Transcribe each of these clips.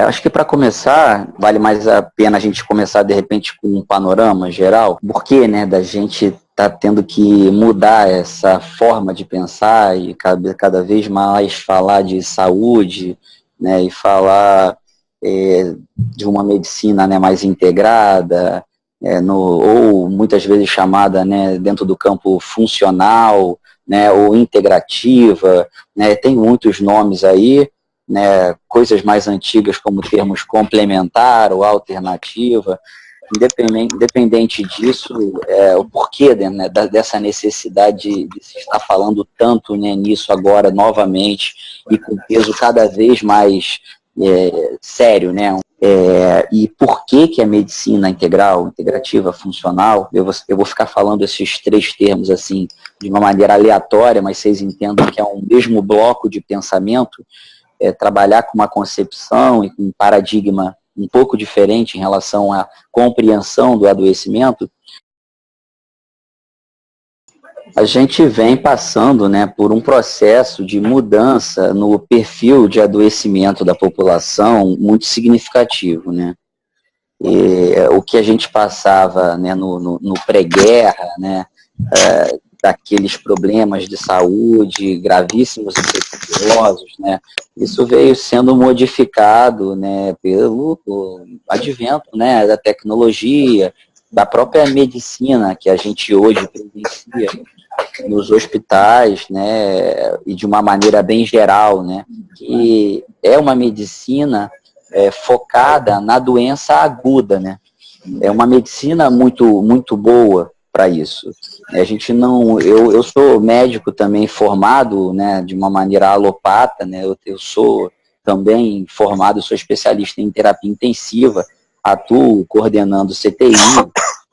Acho que para começar, vale mais a pena a gente começar de repente com um panorama geral, porque, né, da gente tá tendo que mudar essa forma de pensar e cada vez mais falar de saúde, né, e falar de uma medicina, né, mais integrada, ou muitas vezes chamada, né, dentro do campo funcional, né, ou integrativa, né, tem muitos nomes aí, né, coisas mais antigas como termos complementar ou alternativa. Independente disso, o porquê, né, dessa necessidade de se estar falando tanto, né, nisso agora novamente e com peso cada vez mais sério, né? E por que a medicina integral, integrativa, funcional, eu vou ficar falando esses três termos assim de uma maneira aleatória, mas vocês entendam que é um mesmo bloco de pensamento, trabalhar com uma concepção e com um paradigma um pouco diferente em relação à compreensão do adoecimento, a gente vem passando, né, por um processo de mudança no perfil de adoecimento da população muito significativo, né? O que a gente passava, né, no pré-guerra, né, daqueles problemas de saúde gravíssimos e perigosos, né, isso veio sendo modificado, né, pelo advento, né, da tecnologia, da própria medicina que a gente hoje presencia nos hospitais, né, e de uma maneira bem geral, né, que é uma medicina focada na doença aguda, né? É uma medicina muito boa para isso. A gente não, eu sou médico também formado, né, de uma maneira alopata, né? Eu sou também formado, sou especialista em terapia intensiva, atuo coordenando CTI.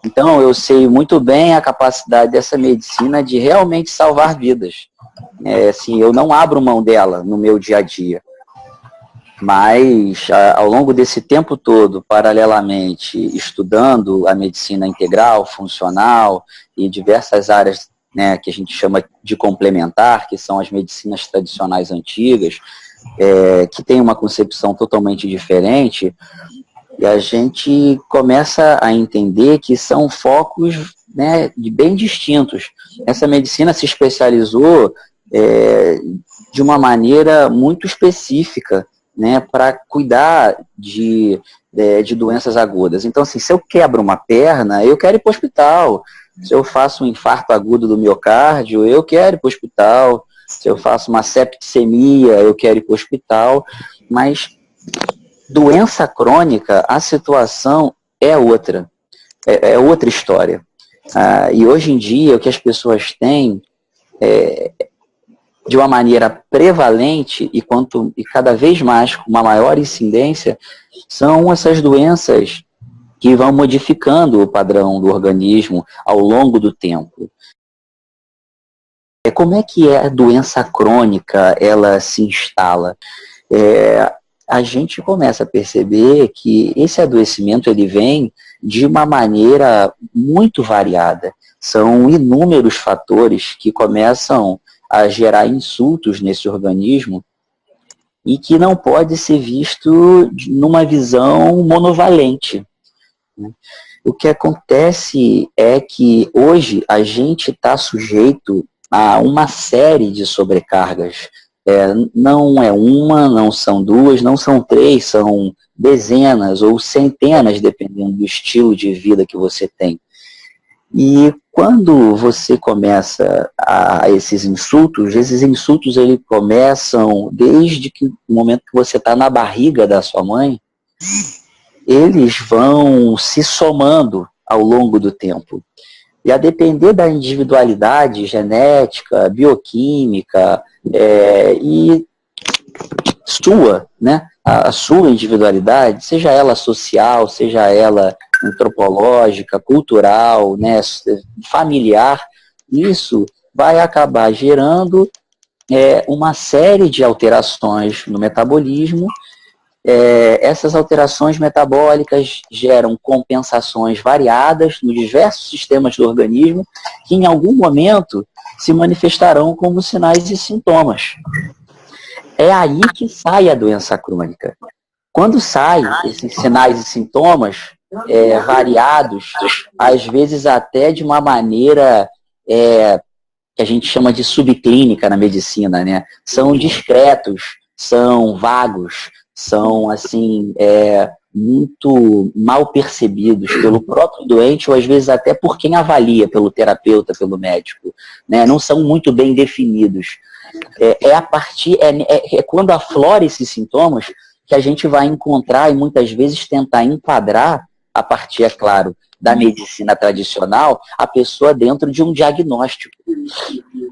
Então eu sei muito bem a capacidade dessa medicina de realmente salvar vidas. Assim, eu não abro mão dela no meu dia a dia. Mas, ao longo desse tempo todo, paralelamente, estudando a medicina integral, funcional e diversas áreas, né, que a gente chama de complementar, que são as medicinas tradicionais antigas, que tem uma concepção totalmente diferente, e a gente começa a entender que são focos, né, bem distintos. Essa medicina se especializou de uma maneira muito específica, né, para cuidar de doenças agudas. Então, assim, se eu quebro uma perna, eu quero ir para o hospital. Se eu faço um infarto agudo do miocárdio, eu quero ir para o hospital. Se eu faço uma septicemia, eu quero ir para o hospital. Mas doença crônica, a situação é outra. É outra história. E hoje em dia, o que as pessoas têm de uma maneira prevalente e cada vez mais com uma maior incidência, são essas doenças que vão modificando o padrão do organismo ao longo do tempo. Como é que a doença crônica ela se instala? A gente começa a perceber que esse adoecimento ele vem de uma maneira muito variada. São inúmeros fatores que começam a gerar insultos nesse organismo e que não pode ser visto numa visão monovalente. O que acontece é que hoje a gente está sujeito a uma série de sobrecargas. Não é uma, não são duas, não são três, são dezenas ou centenas, dependendo do estilo de vida que você tem. E quando você começa esses insultos eles começam desde o momento que você está na barriga da sua mãe, eles vão se somando ao longo do tempo. E a depender da individualidade genética, bioquímica e sua, né, a sua individualidade, seja ela social, seja ela antropológica, cultural, né, familiar, isso vai acabar gerando uma série de alterações no metabolismo. Essas alterações metabólicas geram compensações variadas nos diversos sistemas do organismo que em algum momento se manifestarão como sinais e sintomas. É aí que sai a doença crônica. Quando sai esses sinais e sintomas variados, às vezes até de uma maneira que a gente chama de subclínica na medicina, né? São discretos, são vagos, são assim muito mal percebidos pelo próprio doente ou às vezes até por quem avalia, pelo terapeuta, pelo médico, né? Não são muito bem definidos. É quando aflora esses sintomas que a gente vai encontrar e muitas vezes tentar enquadrar, a partir, é claro, da medicina tradicional, a pessoa dentro de um diagnóstico.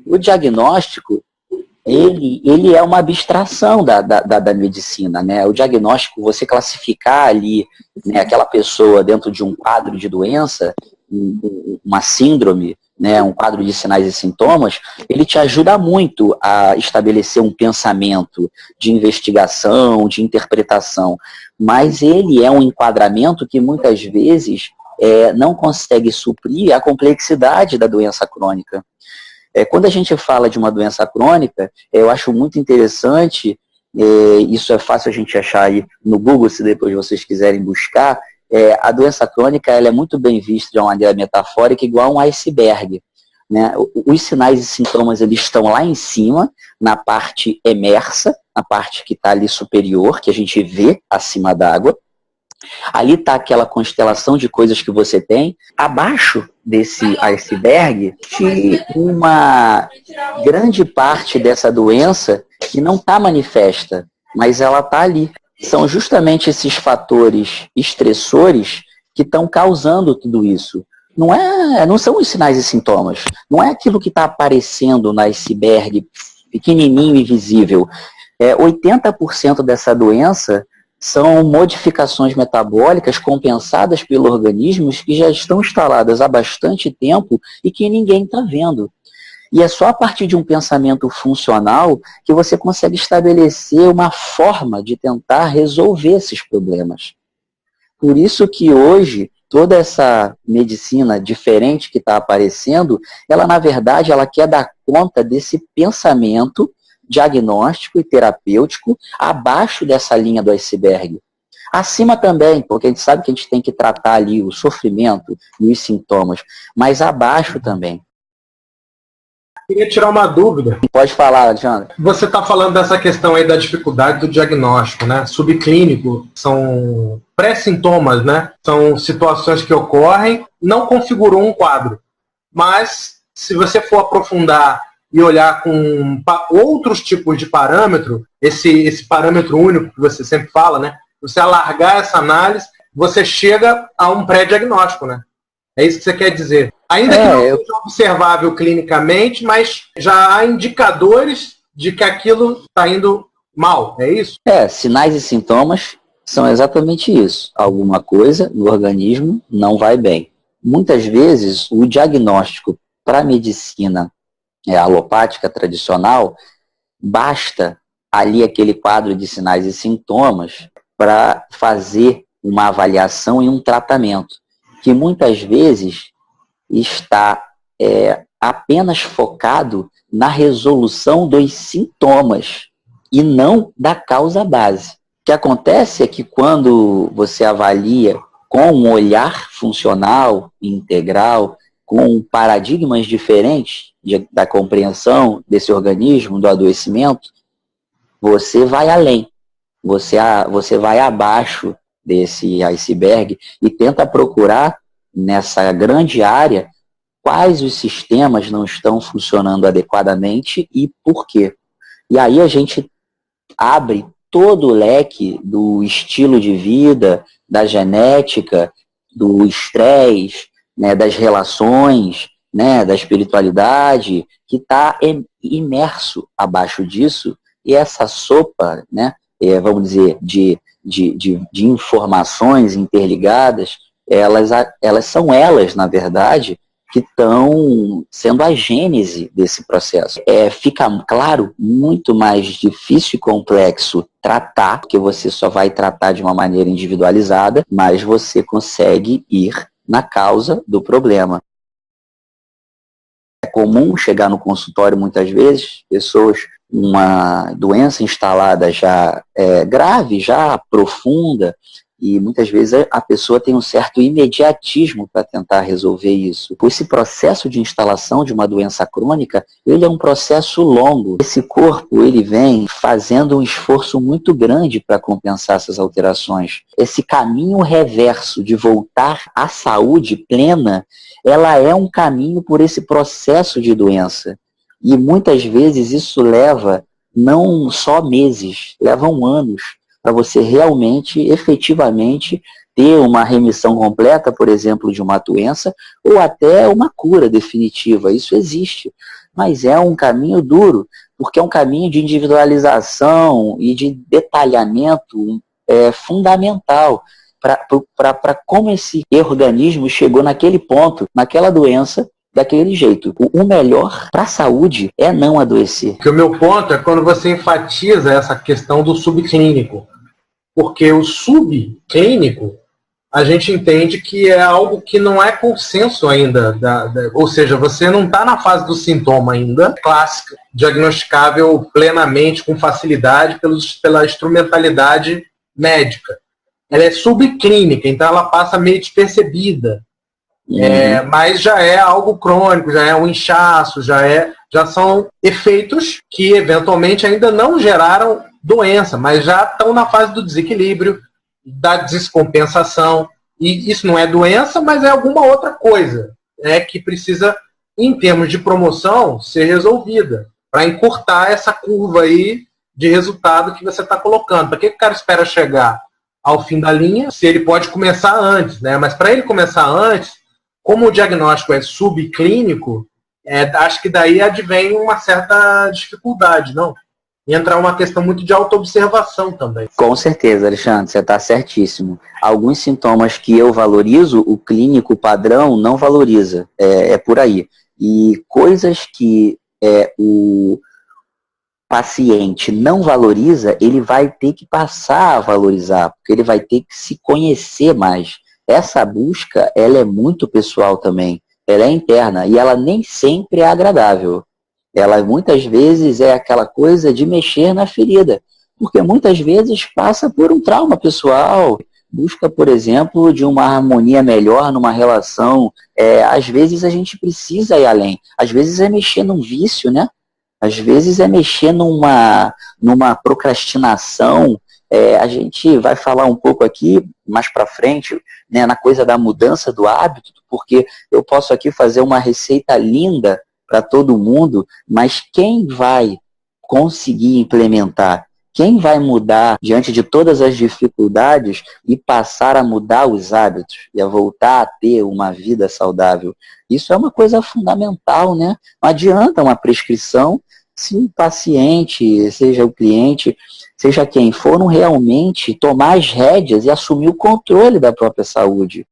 O diagnóstico, ele é uma abstração da medicina, né? O diagnóstico, você classificar ali, né, aquela pessoa dentro de um quadro de doença, uma síndrome, né, um quadro de sinais e sintomas, ele te ajuda muito a estabelecer um pensamento de investigação, de interpretação, mas ele é um enquadramento que muitas vezes não consegue suprir a complexidade da doença crônica. Quando a gente fala de uma doença crônica, eu acho muito interessante, isso é fácil a gente achar aí no Google, se depois vocês quiserem buscar, a doença crônica ela é muito bem vista de uma maneira metafórica, igual um iceberg, né? Os sinais e sintomas eles estão lá em cima, na parte emersa, na parte que está ali superior, que a gente vê acima d'água. Ali está aquela constelação de coisas que você tem. Abaixo desse iceberg, de uma grande parte dessa doença que não está manifesta, mas ela está ali. São justamente esses fatores estressores que estão causando tudo isso. Não são os sinais e sintomas. Não é aquilo que está aparecendo no iceberg pequenininho e visível. 80% dessa doença são modificações metabólicas compensadas pelo organismo que já estão instaladas há bastante tempo e que ninguém está vendo. E é só a partir de um pensamento funcional que você consegue estabelecer uma forma de tentar resolver esses problemas. Por isso que hoje, toda essa medicina diferente que está aparecendo, ela na verdade ela quer dar conta desse pensamento diagnóstico e terapêutico abaixo dessa linha do iceberg. Acima também, porque a gente sabe que a gente tem que tratar ali o sofrimento e os sintomas, mas abaixo também. Queria tirar uma dúvida. Pode falar, Alexandre. Você está falando dessa questão aí da dificuldade do diagnóstico, né? Subclínico são pré-sintomas, né? São situações que ocorrem, não configurou um quadro. Mas, se você for aprofundar e olhar com outros tipos de parâmetro, esse parâmetro único que você sempre fala, né? Você alargar essa análise, você chega a um pré-diagnóstico, né? É isso que você quer dizer. Ainda que não seja observável clinicamente, mas já há indicadores de que aquilo está indo mal, é isso? Sinais e sintomas são exatamente isso. Alguma coisa no organismo não vai bem. Muitas vezes, o diagnóstico para a medicina alopática tradicional, basta ali aquele quadro de sinais e sintomas para fazer uma avaliação e um tratamento, que muitas vezes está apenas focado na resolução dos sintomas e não da causa base. O que acontece é que quando você avalia com um olhar funcional, integral, com paradigmas diferentes da compreensão desse organismo, do adoecimento, você vai além. Você vai abaixo desse iceberg e tenta procurar nessa grande área quais os sistemas não estão funcionando adequadamente e por quê. E aí a gente abre todo o leque do estilo de vida, da genética, do estresse, né, das relações, né, da espiritualidade, que está imerso abaixo disso, e essa sopa, né, vamos dizer, de informações interligadas, elas são elas, na verdade, que estão sendo a gênese desse processo. Fica, claro, muito mais difícil e complexo tratar, porque você só vai tratar de uma maneira individualizada, mas você consegue ir na causa do problema. É comum chegar no consultório, muitas vezes, pessoas uma doença instalada já grave, já profunda, e muitas vezes a pessoa tem um certo imediatismo para tentar resolver isso. Esse processo de instalação de uma doença crônica, ele é um processo longo. Esse corpo, ele vem fazendo um esforço muito grande para compensar essas alterações. Esse caminho reverso de voltar à saúde plena, ela é um caminho por esse processo de doença. E muitas vezes isso leva não só meses, levam anos para você realmente, efetivamente, ter uma remissão completa, por exemplo, de uma doença, ou até uma cura definitiva. Isso existe, mas é um caminho duro, porque é um caminho de individualização e de detalhamento fundamental para como esse organismo chegou naquele ponto, naquela doença, daquele jeito. O melhor para a saúde é não adoecer. Porque o meu ponto é quando você enfatiza essa questão do subclínico. Porque o subclínico, a gente entende que é algo que não é consenso ainda. Ou seja, você não está na fase do sintoma ainda, clássica, diagnosticável plenamente, com facilidade, pela instrumentalidade médica. Ela é subclínica, então ela passa meio despercebida. Mas já é algo crônico, já é um inchaço, já são efeitos que eventualmente ainda não geraram doença, mas já estão na fase do desequilíbrio, da descompensação. E isso não é doença, mas é alguma outra coisa que precisa, em termos de promoção, ser resolvida, para encurtar essa curva aí de resultado que você está colocando. Para que o cara espera chegar ao fim da linha, se ele pode começar antes, né? Mas para ele começar antes, como o diagnóstico é subclínico, acho que daí advém uma certa dificuldade, não? Entra uma questão muito de autoobservação também. Com certeza, Alexandre, você está certíssimo. Alguns sintomas que eu valorizo, o clínico padrão não valoriza. É por aí. E coisas que o paciente não valoriza, ele vai ter que passar a valorizar, porque ele vai ter que se conhecer mais. Essa busca, ela é muito pessoal também, ela é interna e ela nem sempre é agradável. Ela muitas vezes é aquela coisa de mexer na ferida, porque muitas vezes passa por um trauma pessoal, busca, por exemplo, de uma harmonia melhor numa relação. Às vezes a gente precisa ir além, às vezes é mexer num vício, né? Às vezes é mexer numa procrastinação. A gente vai falar um pouco aqui, mais para frente, né, na coisa da mudança do hábito, porque eu posso aqui fazer uma receita linda para todo mundo, mas quem vai conseguir implementar, quem vai mudar diante de todas as dificuldades e passar a mudar os hábitos e a voltar a ter uma vida saudável? Isso é uma coisa fundamental, né? Não adianta uma prescrição se o paciente, seja o cliente, seja quem for, não realmente tomar as rédeas e assumir o controle da própria saúde.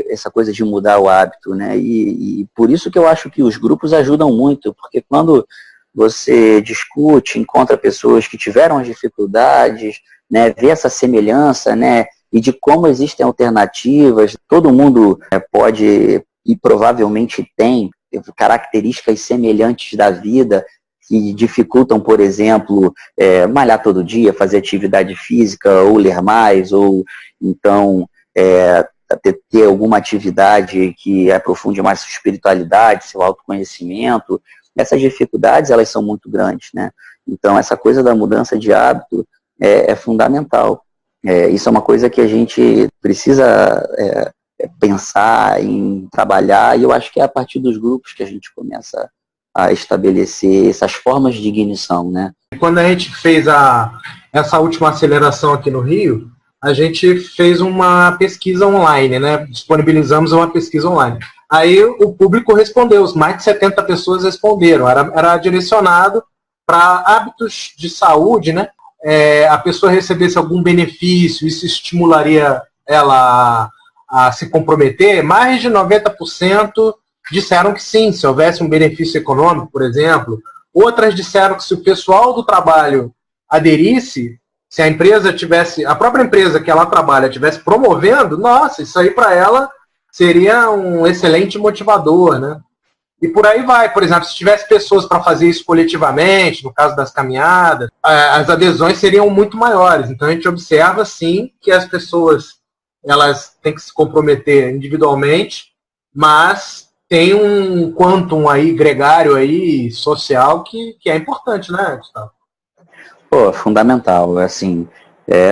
Essa coisa de mudar o hábito, né? E por isso que eu acho que os grupos ajudam muito, porque quando você discute, encontra pessoas que tiveram as dificuldades, né, vê essa semelhança, né, e de como existem alternativas, todo mundo pode e provavelmente tem características semelhantes da vida que dificultam, por exemplo, malhar todo dia, fazer atividade física, ou ler mais, ou então ter alguma atividade que aprofunde mais sua espiritualidade, seu autoconhecimento. Essas dificuldades, elas são muito grandes, né? Então, essa coisa da mudança de hábito é fundamental. Isso é uma coisa que a gente precisa pensar em trabalhar, e eu acho que é a partir dos grupos que a gente começa a estabelecer essas formas de ignição, né? Quando a gente fez essa última aceleração aqui no Rio, a gente fez uma pesquisa online, né? Disponibilizamos uma pesquisa online. Aí o público respondeu, mais de 70 pessoas responderam, era direcionado para hábitos de saúde, né? A pessoa recebesse algum benefício, isso estimularia ela a se comprometer. Mais de 90% disseram que sim, se houvesse um benefício econômico, por exemplo. Outras disseram que se o pessoal do trabalho aderisse, se a empresa tivesse, a própria empresa que ela trabalha tivesse promovendo, nossa, isso aí para ela seria um excelente motivador, né? E por aí vai. Por exemplo, se tivesse pessoas para fazer isso coletivamente, no caso das caminhadas, as adesões seriam muito maiores. Então a gente observa, sim, que as pessoas elas têm que se comprometer individualmente, mas tem um quantum aí, gregário aí, social, que é importante, né, Gustavo? Pô, fundamental, assim,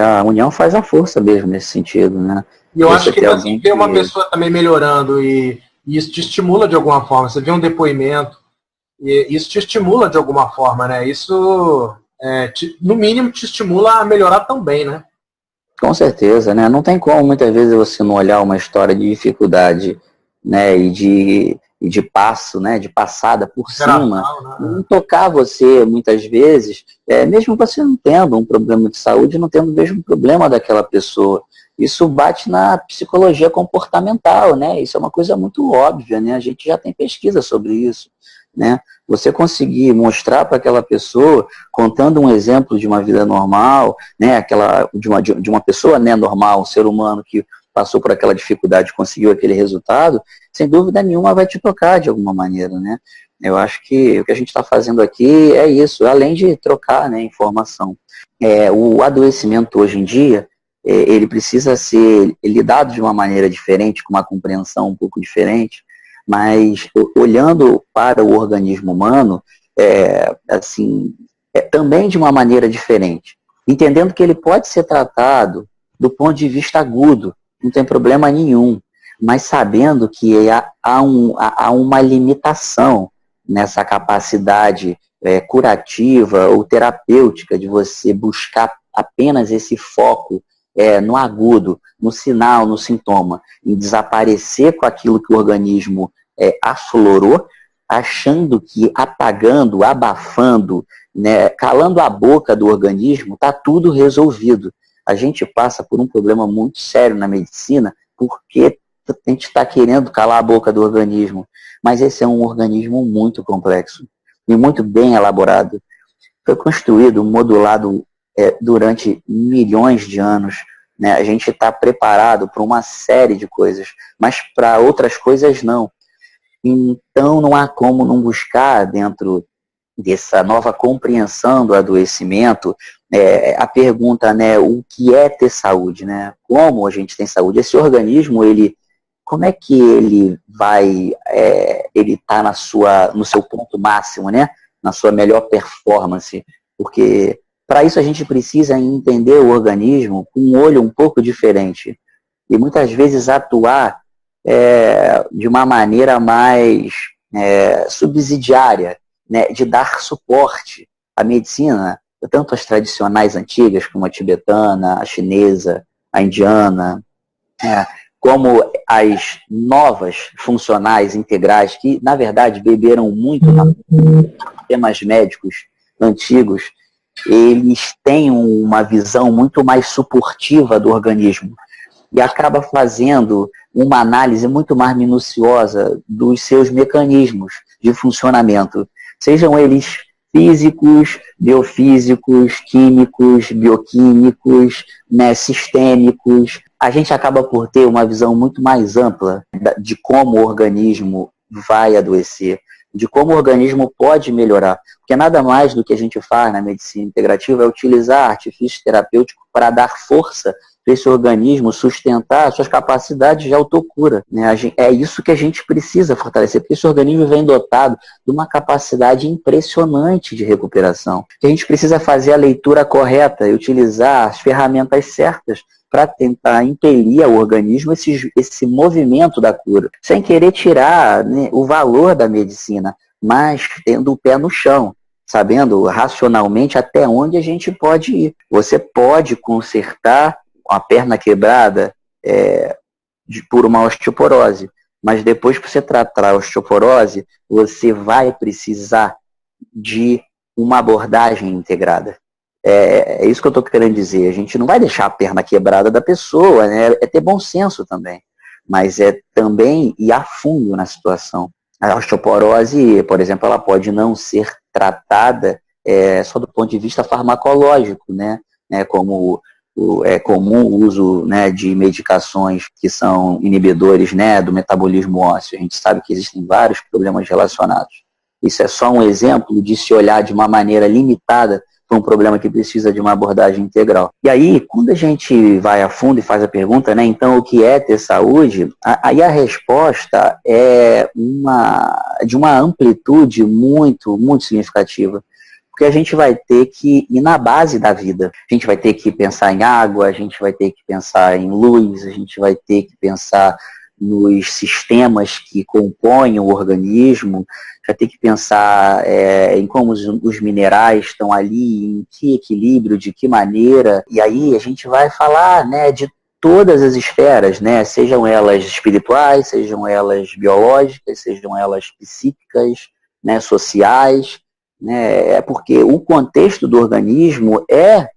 a união faz a força mesmo nesse sentido, né? E eu acho Você que ter você alguém vê uma que... pessoa também melhorando e isso te estimula de alguma forma. Você vê um depoimento e isso te estimula de alguma forma, né? Isso, no mínimo, te estimula a melhorar também, né? Com certeza, né? Não tem como muitas vezes você não olhar uma história de dificuldade, né? E de passo, né? De passada por cima, Geração, não né? tocar você muitas vezes, mesmo você não tendo um problema de saúde, não tendo o mesmo problema daquela pessoa. Isso bate na psicologia comportamental, né? Isso é uma coisa muito óbvia, né? A gente já tem pesquisa sobre isso, né? Você conseguir mostrar para aquela pessoa, contando um exemplo de uma vida normal, né, de uma pessoa, né, normal, um ser humano que passou por aquela dificuldade e conseguiu aquele resultado, sem dúvida nenhuma vai te tocar de alguma maneira, né? Eu acho que o que a gente está fazendo aqui é isso, além de trocar, né, informação. O adoecimento hoje em dia, ele precisa ser lidado de uma maneira diferente, com uma compreensão um pouco diferente, mas olhando para o organismo humano, assim, também de uma maneira diferente, entendendo que ele pode ser tratado do ponto de vista agudo, não tem problema nenhum, mas sabendo que há uma limitação nessa capacidade curativa ou terapêutica de você buscar apenas esse foco no agudo, no sinal, no sintoma, em desaparecer com aquilo que o organismo aflorou, achando que apagando, abafando, né, calando a boca do organismo, está tudo resolvido. A gente passa por um problema muito sério na medicina porque a gente está querendo calar a boca do organismo. Mas esse é um organismo muito complexo e muito bem elaborado. Foi construído, modulado durante milhões de anos. Né? A gente está preparado para uma série de coisas, mas para outras coisas não. Então não há como não buscar dentro dessa nova compreensão do adoecimento, a pergunta, né, o que é ter saúde, né? Como a gente tem saúde? Esse organismo, como é que ele vai, ele está no seu ponto máximo, né? Na sua melhor performance? Porque para isso a gente precisa entender o organismo com um olho um pouco diferente e muitas vezes atuar de uma maneira mais subsidiária, né, de dar suporte à medicina, tanto as tradicionais antigas, como a tibetana, a chinesa, a indiana, como as novas funcionais integrais, que, na verdade, beberam muito nos sistemas médicos antigos, eles têm uma visão muito mais suportiva do organismo e acaba fazendo uma análise muito mais minuciosa dos seus mecanismos de funcionamento, sejam eles físicos, biofísicos, químicos, bioquímicos, né, sistêmicos. A gente acaba por ter uma visão muito mais ampla de como o organismo vai adoecer, de como o organismo pode melhorar. Porque nada mais do que a gente faz na medicina integrativa é utilizar artifício terapêutico para dar força para esse organismo sustentar suas capacidades de autocura. Né? É isso que a gente precisa fortalecer, porque esse organismo vem dotado de uma capacidade impressionante de recuperação. A gente precisa fazer a leitura correta e utilizar as ferramentas certas para tentar impelir ao organismo esse movimento da cura, sem querer tirar, né, o valor da medicina, mas tendo o pé no chão, sabendo racionalmente até onde a gente pode ir. Você pode consertar com a perna quebrada por uma osteoporose, mas depois que você tratar a osteoporose, você vai precisar de uma abordagem integrada. É isso que eu estou querendo dizer. A gente não vai deixar a perna quebrada da pessoa, né? É ter bom senso também, mas é também ir a fundo na situação. A osteoporose, por exemplo, ela pode não ser tratada só do ponto de vista farmacológico, né? Como É comum o uso, né, de medicações que são inibidores, né, do metabolismo ósseo. A gente sabe que existem vários problemas relacionados. Isso é só um exemplo de se olhar de uma maneira limitada para um problema que precisa de uma abordagem integral. E aí, quando a gente vai a fundo e faz a pergunta, né, então o que é ter saúde? Aí a resposta é de uma amplitude muito, muito significativa. Porque a gente vai ter que ir na base da vida. A gente vai ter que pensar em água, a gente vai ter que pensar em luz, a gente vai ter que pensar nos sistemas que compõem o organismo, vai ter que pensar em como os minerais estão ali, em que equilíbrio, de que maneira. E aí a gente vai falar, né, de todas as esferas, né, sejam elas espirituais, sejam elas biológicas, sejam elas psíquicas, né, sociais, né, é porque o contexto do organismo é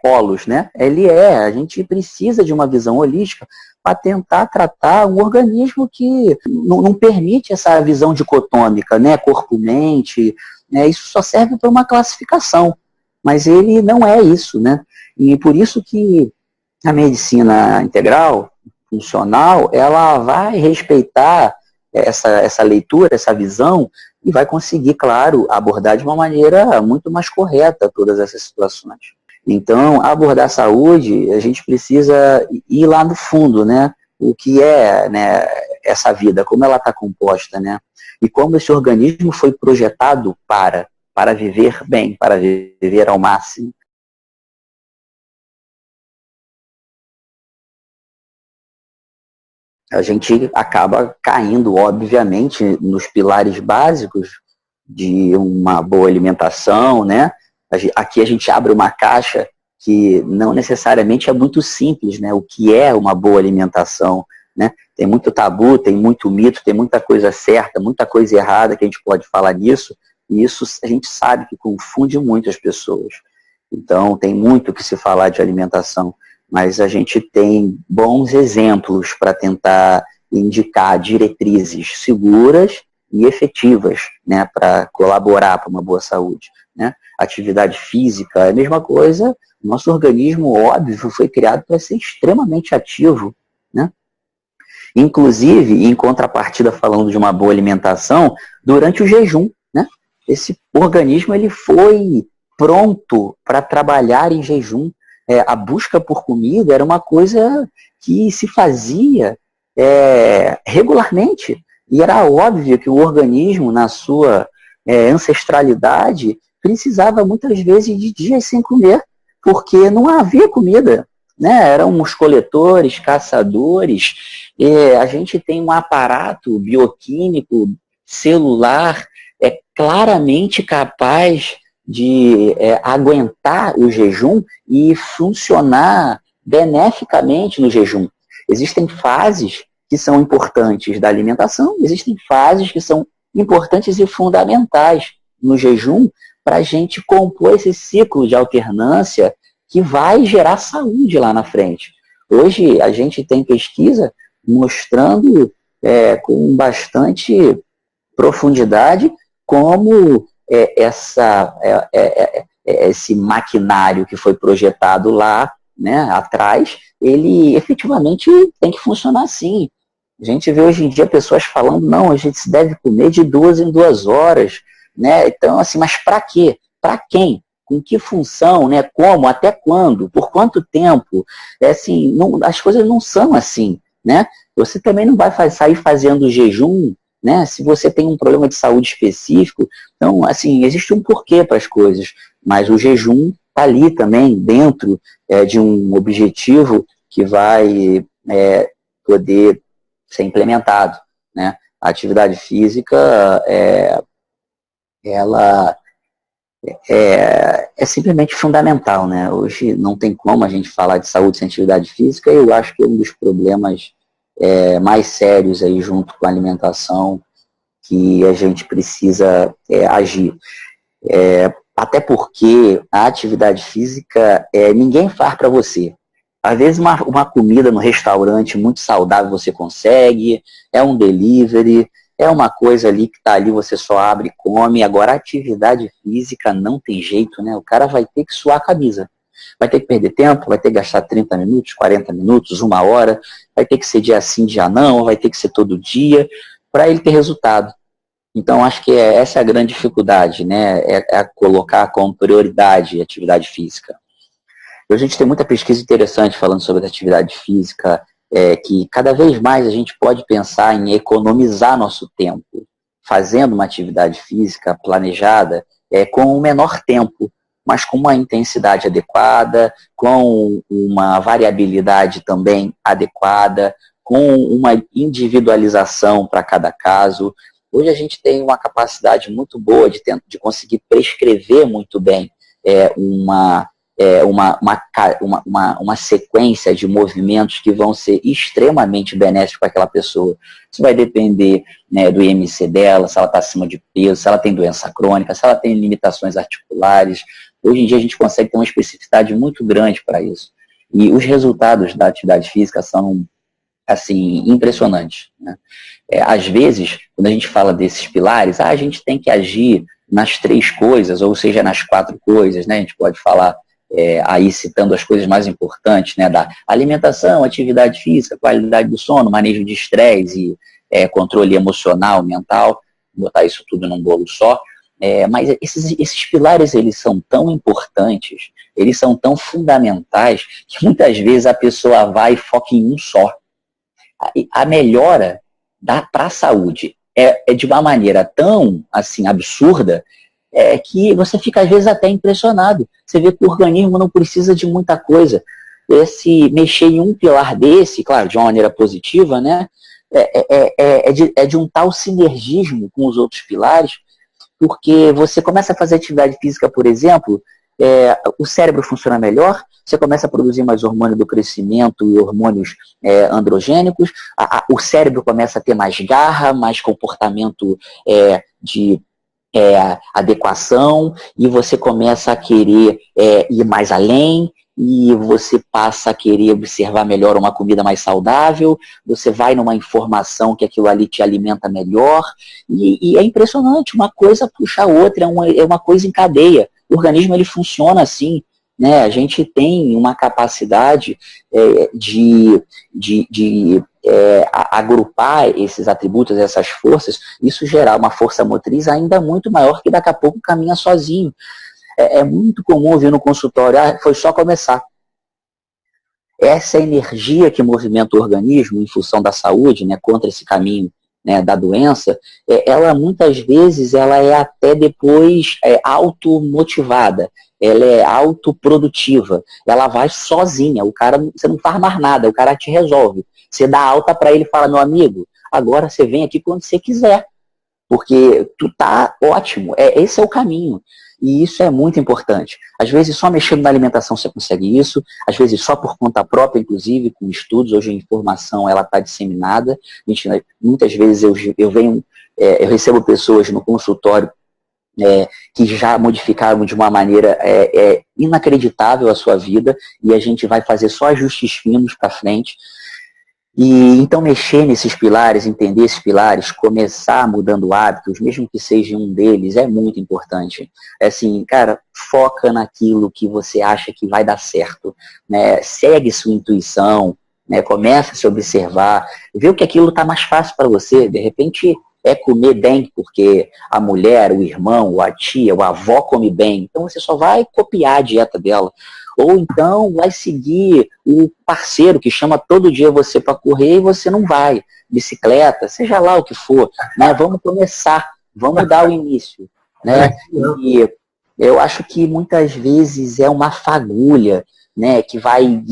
polos, né? A gente precisa de uma visão holística para tentar tratar um organismo que não permite essa visão dicotômica, né? Corpo-mente, né? Isso só serve para uma classificação, mas ele não é isso, né? E por isso que a medicina integral, funcional, ela vai respeitar essa leitura, essa visão, e vai conseguir, claro, abordar de uma maneira muito mais correta todas essas situações. Então, abordar a saúde, a gente precisa ir lá no fundo, né? O que é, né, essa vida, como ela está composta, né? E como esse organismo foi projetado para viver bem, para viver ao máximo. A gente acaba caindo, obviamente, nos pilares básicos de uma boa alimentação, né? Aqui a gente abre uma caixa que não necessariamente é muito simples, né? O que é uma boa alimentação, né? Tem muito tabu, tem muito mito, tem muita coisa certa, muita coisa errada que a gente pode falar nisso, e isso a gente sabe que confunde muito as pessoas. Então, tem muito o que se falar de alimentação, mas a gente tem bons exemplos para tentar indicar diretrizes seguras e efetivas, né, para colaborar para uma boa saúde, né? Atividade física é a mesma coisa. Nosso organismo, óbvio, foi criado para ser extremamente ativo, né? Inclusive, em contrapartida, falando de uma boa alimentação, durante o jejum, né? Esse organismo ele foi pronto para trabalhar em jejum. A busca por comida era uma coisa que se fazia regularmente. E era óbvio que o organismo, na sua ancestralidade, precisava muitas vezes de dias sem comer, porque não havia comida, né? Éramos coletores, caçadores. A gente tem um aparato bioquímico, celular, claramente capaz de aguentar o jejum e funcionar beneficamente no jejum. Existem fases que são importantes da alimentação, existem fases que são importantes e fundamentais no jejum para a gente compor esse ciclo de alternância que vai gerar saúde lá na frente. Hoje a gente tem pesquisa mostrando com bastante profundidade como esse maquinário que foi projetado lá, né, atrás, ele efetivamente tem que funcionar assim. A gente vê hoje em dia pessoas falando, não, a gente deve comer de 2 em 2 horas, né? Então, assim, mas para quê? Para quem? Com que função, né? Como? Até quando? Por quanto tempo? Assim, as coisas não são assim, né? Você também não vai sair fazendo jejum, né? Se você tem um problema de saúde específico. Então, assim, existe um porquê para as coisas, mas o jejum está ali também dentro de um objetivo que vai poder ser implementado, né? A atividade física, ela é simplesmente fundamental, né? Hoje não tem como a gente falar de saúde sem atividade física, e eu acho que é um dos problemas mais sérios aí junto com a alimentação que a gente precisa agir. Até porque a atividade física ninguém faz para você. Às vezes uma comida no restaurante muito saudável você consegue, é um delivery, é uma coisa ali que está ali, você só abre e come. Agora, a atividade física não tem jeito, né? O cara vai ter que suar a camisa. Vai ter que perder tempo, vai ter que gastar 30 minutos, 40 minutos, 1 hora, vai ter que ser dia sim, dia não, vai ter que ser todo dia, para ele ter resultado. Então, acho que essa é a grande dificuldade, né? É colocar como prioridade a atividade física. A gente tem muita pesquisa interessante falando sobre a atividade física, que cada vez mais a gente pode pensar em economizar nosso tempo, fazendo uma atividade física planejada com um menor tempo, mas com uma intensidade adequada, com uma variabilidade também adequada, com uma individualização para cada caso. Hoje a gente tem uma capacidade muito boa de conseguir prescrever muito bem uma sequência de movimentos que vão ser extremamente benéficos para aquela pessoa. Isso vai depender, né, do IMC dela, se ela está acima de peso, se ela tem doença crônica, se ela tem limitações articulares. Hoje em dia a gente consegue ter uma especificidade muito grande para isso. E os resultados da atividade física são, assim, impressionantes, né? Às vezes, quando a gente fala desses pilares, a gente tem que agir nas 3 coisas, ou seja, nas 4 coisas, né? A gente pode falar aí citando as coisas mais importantes, né, da alimentação, atividade física, qualidade do sono, manejo de estresse e controle emocional, mental, botar isso tudo num bolo só. Mas esses pilares, eles são tão importantes, eles são tão fundamentais, que muitas vezes a pessoa vai e foca em um só. A melhora para a saúde é de uma maneira tão, assim, absurda, que você fica às vezes até impressionado. Você vê que o organismo não precisa de muita coisa. Se mexer em um pilar desse, claro, de uma maneira positiva, né, de um tal sinergismo com os outros pilares, porque você começa a fazer atividade física, por exemplo, o cérebro funciona melhor, você começa a produzir mais hormônio do crescimento e hormônios androgênicos, o cérebro começa a ter mais garra, mais comportamento de adequação, e você começa a querer ir mais além, e você passa a querer observar melhor uma comida mais saudável, você vai numa informação que aquilo ali te alimenta melhor, e é impressionante, uma coisa puxa a outra, é uma coisa em cadeia. O organismo, ele funciona assim, né? A gente tem uma capacidade de agrupar esses atributos, essas forças, isso gerar uma força motriz ainda muito maior, que daqui a pouco caminha sozinho. É muito comum ouvir no consultório, foi só começar. Essa energia que movimenta o organismo em função da saúde, né, contra esse caminho, né, da doença, ela muitas vezes ela é até depois automotivada, ela é autoprodutiva, ela vai sozinha, o cara, você não faz mais nada, o cara te resolve. Você dá alta para ele e fala, meu amigo, agora você vem aqui quando você quiser, porque tu tá ótimo, esse é o caminho. E isso é muito importante. Às vezes só mexendo na alimentação você consegue isso, às vezes só por conta própria, inclusive, com estudos. Hoje a informação está disseminada. Muitas vezes eu recebo pessoas no consultório que já modificaram de uma maneira inacreditável a sua vida, e a gente vai fazer só ajustes finos para frente. E então mexer nesses pilares, entender esses pilares, começar mudando hábitos, mesmo que seja um deles, é muito importante. Assim, cara, foca naquilo que você acha que vai dar certo, né? Segue sua intuição, né? Começa a se observar, vê o que aquilo está mais fácil para você. De repente comer bem, porque a mulher, o irmão, a tia, a avó come bem, então você só vai copiar a dieta dela. Ou então vai seguir o parceiro que chama todo dia você para correr e você não vai. Bicicleta, seja lá o que for, né? Vamos começar, vamos dar o início, né? E eu acho que muitas vezes é uma fagulha, né, que vai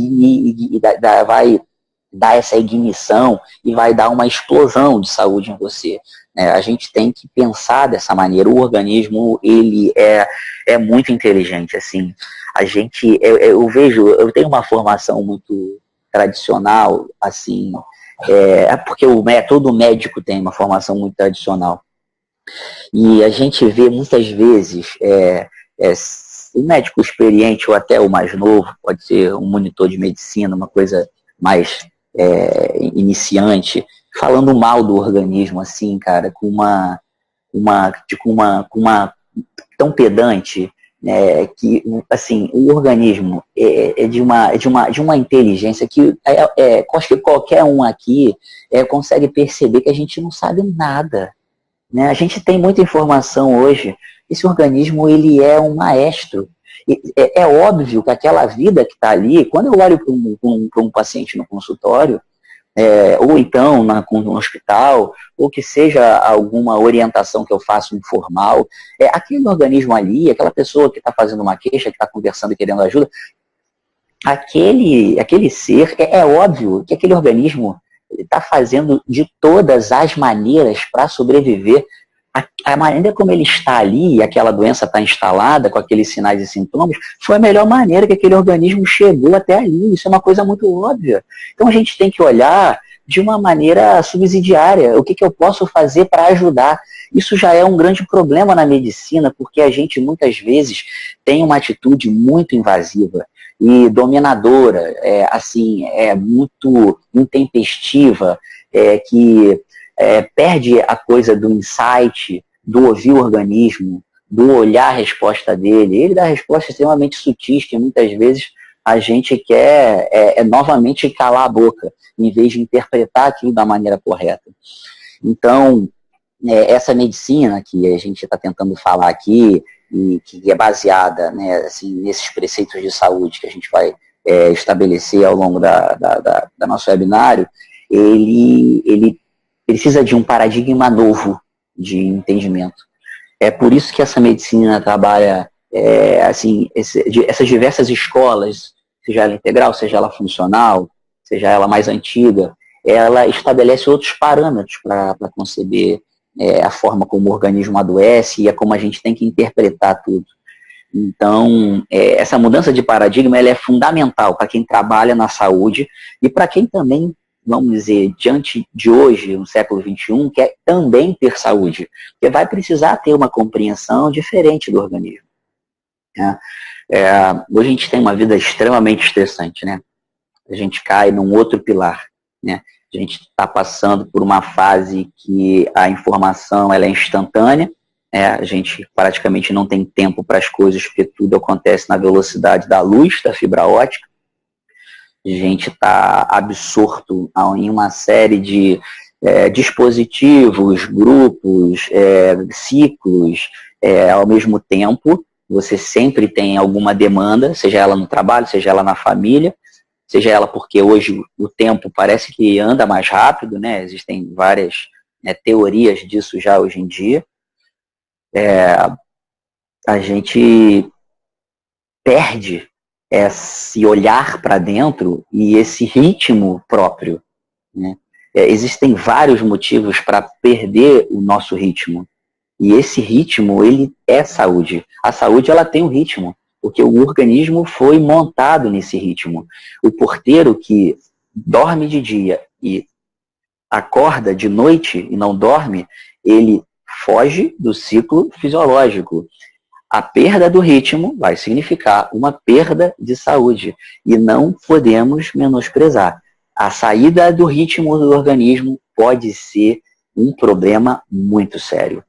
dar essa ignição e vai dar uma explosão de saúde em você. A gente tem que pensar dessa maneira. O organismo, ele é muito inteligente, assim. Eu tenho uma formação muito tradicional, assim, porque todo médico tem uma formação muito tradicional. E a gente vê muitas vezes o médico experiente ou até o mais novo, pode ser um monitor de medicina, uma coisa mais iniciante, falando mal do organismo, assim, cara, com uma tão pedante, que assim, o organismo é de uma inteligência que acho que qualquer um aqui consegue perceber que a gente não sabe nada, né? A gente tem muita informação hoje. Esse organismo, ele é um maestro. É óbvio que aquela vida que está ali, quando eu olho para um paciente no consultório, ou então no hospital, ou que seja alguma orientação que eu faço informal, aquele organismo ali, aquela pessoa que está fazendo uma queixa, que está conversando e querendo ajuda, aquele ser, é óbvio que aquele organismo está fazendo de todas as maneiras para sobreviver. A maneira como ele está ali, aquela doença está instalada, com aqueles sinais e sintomas, foi a melhor maneira que aquele organismo chegou até ali. Isso é uma coisa muito óbvia. Então a gente tem que olhar de uma maneira subsidiária. O que eu posso fazer para ajudar? Isso já é um grande problema na medicina, porque a gente muitas vezes tem uma atitude muito invasiva e dominadora, muito intempestiva, que perde a coisa do insight, do ouvir o organismo, do olhar a resposta dele. Ele dá respostas extremamente sutis, que muitas vezes a gente quer novamente calar a boca, em vez de interpretar aquilo da maneira correta. Então, essa medicina que a gente está tentando falar aqui, e que é baseada, né, assim, nesses preceitos de saúde que a gente vai estabelecer ao longo da nosso webinário, ele precisa de um paradigma novo de entendimento. É por isso que essa medicina trabalha essas diversas escolas, seja ela integral, seja ela funcional, seja ela mais antiga, ela estabelece outros parâmetros para conceber a forma como o organismo adoece e como a gente tem que interpretar tudo. Então, essa mudança de paradigma ela é fundamental para quem trabalha na saúde e para quem também, vamos dizer, diante de hoje, no século XXI, quer também ter saúde, porque vai precisar ter uma compreensão diferente do organismo. Né? Hoje a gente tem uma vida extremamente estressante, né? A gente cai num outro pilar, né? A gente está passando por uma fase que a informação ela é instantânea, a gente praticamente não tem tempo para as coisas, porque tudo acontece na velocidade da luz, da fibra ótica. A gente está absorto em uma série de dispositivos, grupos, ciclos, ao mesmo tempo. Você sempre tem alguma demanda, seja ela no trabalho, seja ela na família, seja ela porque hoje o tempo parece que anda mais rápido, né? Existem várias teorias disso já hoje em dia. A gente perde esse olhar para dentro e esse ritmo próprio, né? Existem vários motivos para perder o nosso ritmo. E esse ritmo, ele é saúde. A saúde, ela tem um ritmo, porque o organismo foi montado nesse ritmo. O porteiro que dorme de dia e acorda de noite e não dorme, ele foge do ciclo fisiológico. A perda do ritmo vai significar uma perda de saúde e não podemos menosprezar. A saída do ritmo do organismo pode ser um problema muito sério.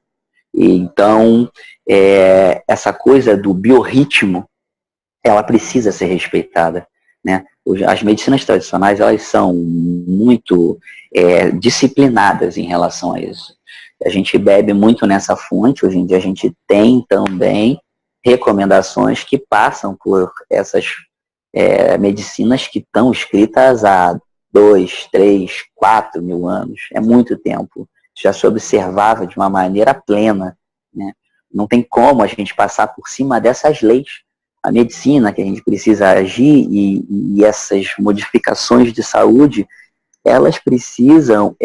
Então, essa coisa do biorritmo, ela precisa ser respeitada, né? As medicinas tradicionais, elas são muito disciplinadas em relação a isso. A gente bebe muito nessa fonte, hoje em dia a gente tem também recomendações que passam por essas medicinas que estão escritas há 2, 3, 4 mil anos, é muito tempo. Já se observava de uma maneira plena, né? Não tem como a gente passar por cima dessas leis. A medicina que a gente precisa agir e essas modificações de saúde, elas precisam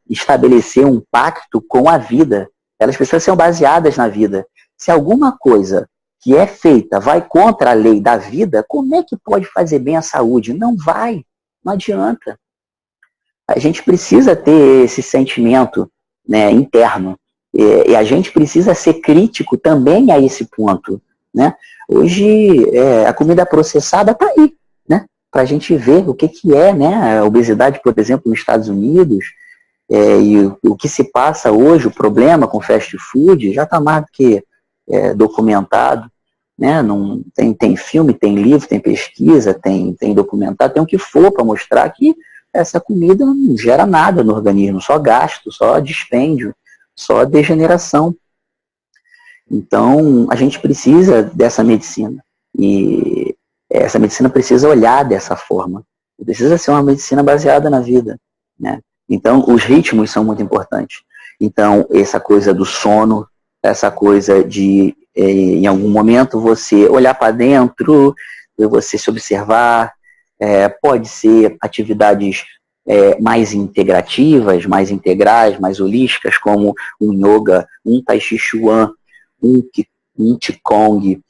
estabelecer um pacto com a vida. Elas precisam ser baseadas na vida. Se alguma coisa que é feita vai contra a lei da vida, como é que pode fazer bem à saúde? Não vai, não adianta. A gente precisa ter esse sentimento, né, interno. E a gente precisa ser crítico também a esse ponto, né? Hoje, a comida processada está aí, né? Para a gente ver o que é, né? A obesidade, por exemplo, nos Estados Unidos, e o que se passa hoje, o problema com fast food, já está mais do que documentado. né? Não, tem filme, tem livro, tem pesquisa, tem documentário, tem o que for para mostrar que essa comida não gera nada no organismo, só gasto, só dispêndio, só degeneração. Então, a gente precisa dessa medicina. E essa medicina precisa olhar dessa forma. Precisa ser uma medicina baseada na vida, né? Então, os ritmos são muito importantes. Então, essa coisa do sono, essa coisa de, em algum momento, você olhar para dentro, você se observar, pode ser atividades mais integrativas, mais integrais, mais holísticas, como um yoga, um tai chi chuan, um qigong,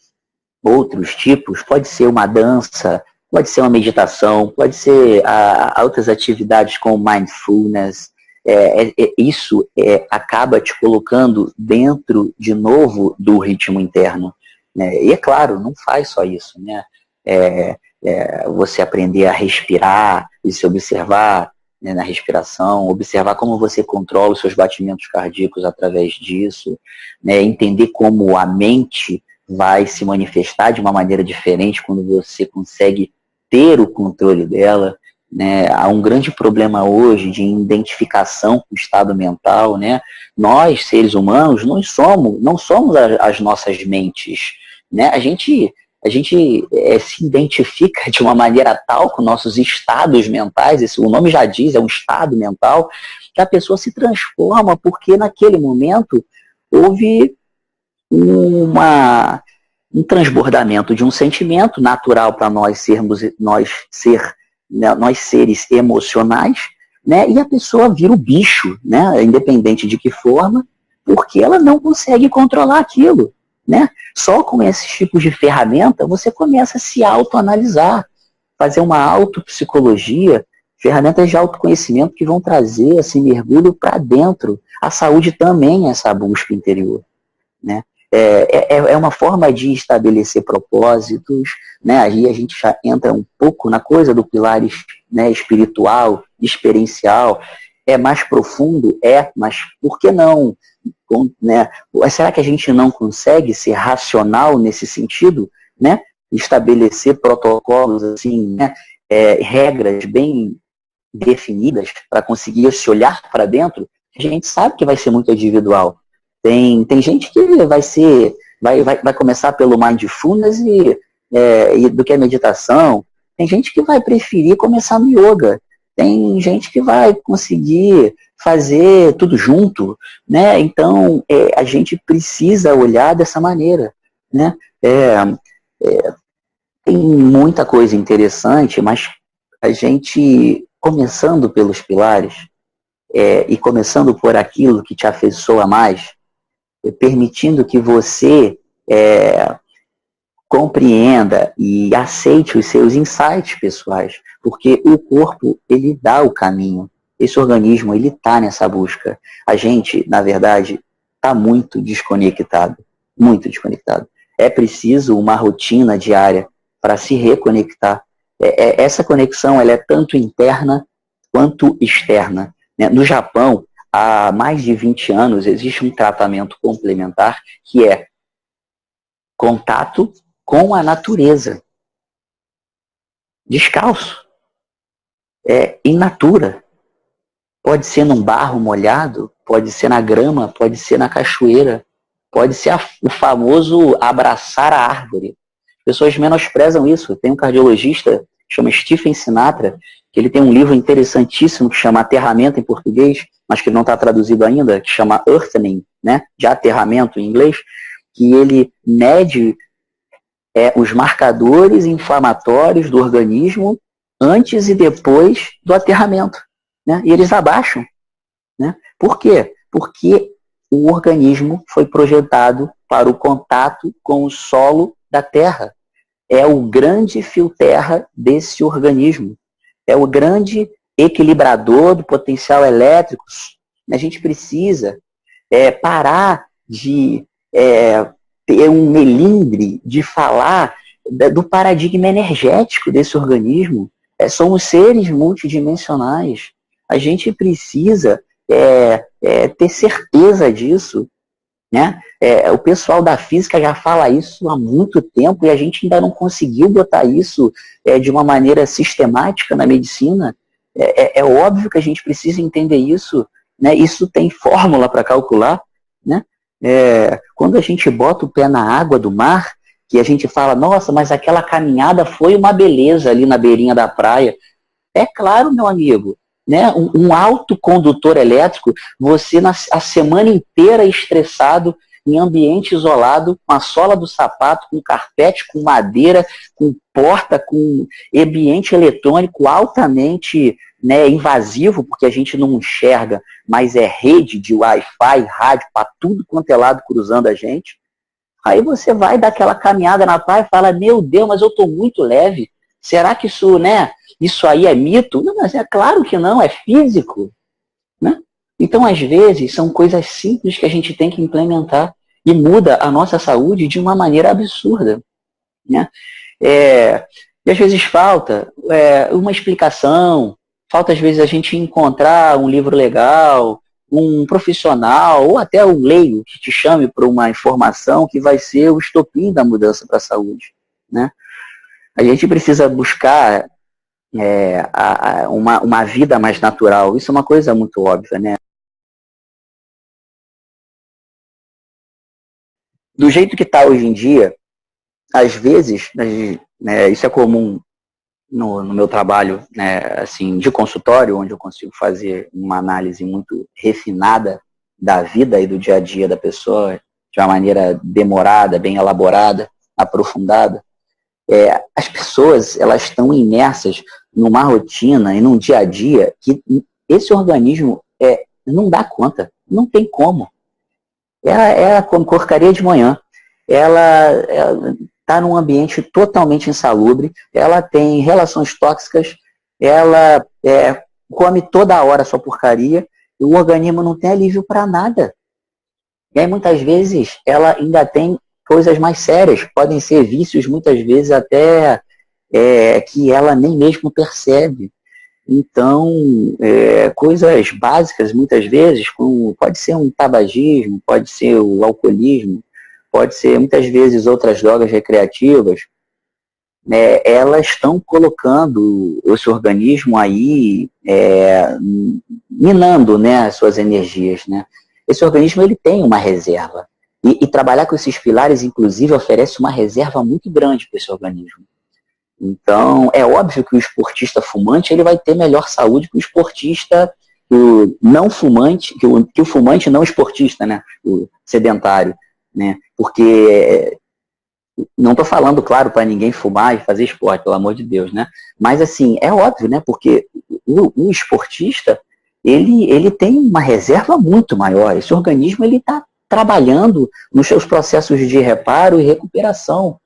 outros tipos, pode ser uma dança, pode ser uma meditação, pode ser outras atividades como mindfulness. Isso acaba te colocando dentro, de novo, do ritmo interno, né? E é claro, não faz só isso, né? Você aprender a respirar e se observar, né, na respiração, observar como você controla os seus batimentos cardíacos através disso, né? Entender como a mente vai se manifestar de uma maneira diferente quando você consegue ter o controle dela, né? Há um grande problema hoje de identificação com o estado mental, né? Nós, seres humanos, não somos as nossas mentes, né? A gente se identifica de uma maneira tal com nossos estados mentais, o nome já diz, é um estado mental, que a pessoa se transforma porque naquele momento houve um transbordamento de um sentimento natural para nós seres emocionais, né? E a pessoa vira o bicho, né? Independente de que forma, porque ela não consegue controlar aquilo, né? Só com esses tipos de ferramenta você começa a se autoanalisar, fazer uma autopsicologia, ferramentas de autoconhecimento que vão trazer esse mergulho para dentro. A saúde também é essa busca interior, né? É uma forma de estabelecer propósitos, né? Aí a gente já entra um pouco na coisa do pilar, né, espiritual, experiencial, é mais profundo, mas por que não? Né? Será que a gente não consegue ser racional nesse sentido, né? Estabelecer protocolos, assim, né? Regras bem definidas para conseguir se olhar para dentro? A gente sabe que vai ser muito individual. Tem gente que vai começar pelo mindfulness e do que a meditação. Tem gente que vai preferir começar no yoga. Tem gente que vai conseguir fazer tudo junto, né? Então, a gente precisa olhar dessa maneira, né? Tem muita coisa interessante, mas a gente, começando pelos pilares, e começando por aquilo que te afeiçoa mais, permitindo que você compreenda e aceite os seus insights pessoais, porque o corpo, ele dá o caminho. Esse organismo, ele está nessa busca. A gente, na verdade, está muito desconectado, muito desconectado. É preciso uma rotina diária para se reconectar. Essa conexão, ela é tanto interna quanto externa, né? No Japão, há mais de 20 anos, existe um tratamento complementar que é contato com a natureza. Descalço. In natura. Pode ser num barro molhado, pode ser na grama, pode ser na cachoeira, pode ser o famoso abraçar a árvore. As pessoas menosprezam isso. Tem um cardiologista que chama Stephen Sinatra, que ele tem um livro interessantíssimo que chama Aterramento em português, mas que não está traduzido ainda, que chama Earthening, né, de aterramento em inglês, que ele mede os marcadores inflamatórios do organismo antes e depois do aterramento, né? E eles abaixam, né? Por quê? Porque o organismo foi projetado para o contato com o solo da terra. É o grande fio terra desse organismo. É o grande equilibrador do potencial elétrico. A gente precisa parar de ter um melindre de falar do paradigma energético desse organismo. Somos seres multidimensionais. A gente precisa ter certeza disso. né? O pessoal da física já fala isso há muito tempo e a gente ainda não conseguiu botar isso de uma maneira sistemática na medicina. É óbvio que a gente precisa entender isso, né? Isso tem fórmula para calcular, né? Quando a gente bota o pé na água do mar, que a gente fala, nossa, mas aquela caminhada foi uma beleza ali na beirinha da praia. É claro, meu amigo, né? Um autocondutor elétrico, você a semana inteira estressado, em ambiente isolado, com a sola do sapato, com carpete, com madeira, com porta, com ambiente eletrônico altamente, né, invasivo, porque a gente não enxerga, mas é rede de Wi-Fi, rádio, para tudo quanto é lado cruzando a gente. Aí você vai dar aquela caminhada na praia e fala, meu Deus, mas eu estou muito leve. Será que isso, né, isso aí é mito? Não, mas é claro que não, é físico. Né? Então, às vezes, são coisas simples que a gente tem que implementar e muda a nossa saúde de uma maneira absurda. Né? E às vezes falta uma explicação, falta às vezes a gente encontrar um livro legal, um profissional ou até um leigo que te chame para uma informação que vai ser o estopim da mudança para a saúde. Né? A gente precisa buscar uma vida mais natural. Isso é uma coisa muito óbvia, né? Do jeito que está hoje em dia, às vezes, né, isso é comum no meu trabalho, né, assim, de consultório, onde eu consigo fazer uma análise muito refinada da vida e do dia a dia da pessoa, de uma maneira demorada, bem elaborada, aprofundada. As pessoas, elas estão imersas numa rotina e num dia a dia que esse organismo não dá conta, não tem como. Ela come porcaria de manhã, ela está num ambiente totalmente insalubre, ela tem relações tóxicas, ela come toda hora sua porcaria, e o organismo não tem alívio para nada. E aí, muitas vezes, ela ainda tem coisas mais sérias, podem ser vícios, muitas vezes, até que ela nem mesmo percebe. Então, coisas básicas, muitas vezes, como pode ser um tabagismo, pode ser o alcoolismo, pode ser, muitas vezes, outras drogas recreativas, elas estão colocando esse organismo aí, minando, né, as suas energias. Né? Esse organismo ele tem uma reserva. E trabalhar com esses pilares, inclusive, oferece uma reserva muito grande para esse organismo. Então, é óbvio que o esportista fumante ele vai ter melhor saúde que o esportista não fumante, que o fumante não esportista, né? O sedentário. Né? Porque não estou falando, claro, para ninguém fumar e fazer esporte, pelo amor de Deus, né? Mas, assim, é óbvio, né? Porque o esportista, ele tem uma reserva muito maior. Esse organismo, ele está trabalhando nos seus processos de reparo e recuperação.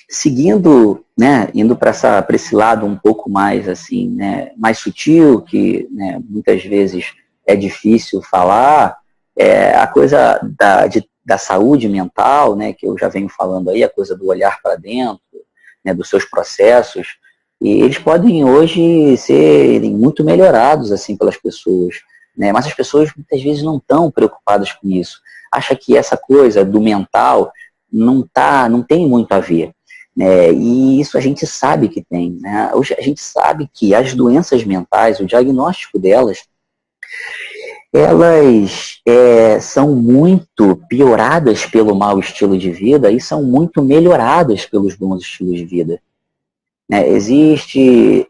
Seguindo, né, indo para esse lado um pouco mais, assim, né, mais sutil, que, né, muitas vezes é difícil falar, a coisa da saúde mental, né, que eu já venho falando aí, a coisa do olhar para dentro, né, dos seus processos, e eles podem hoje serem muito melhorados, assim, pelas pessoas, né, mas as pessoas muitas vezes não estão preocupadas com isso, acham que essa coisa do mental não tem muito a ver. E isso a gente sabe que tem. Né? Hoje a gente sabe que as doenças mentais, o diagnóstico delas, elas são muito pioradas pelo mau estilo de vida e são muito melhoradas pelos bons estilos de vida. Existem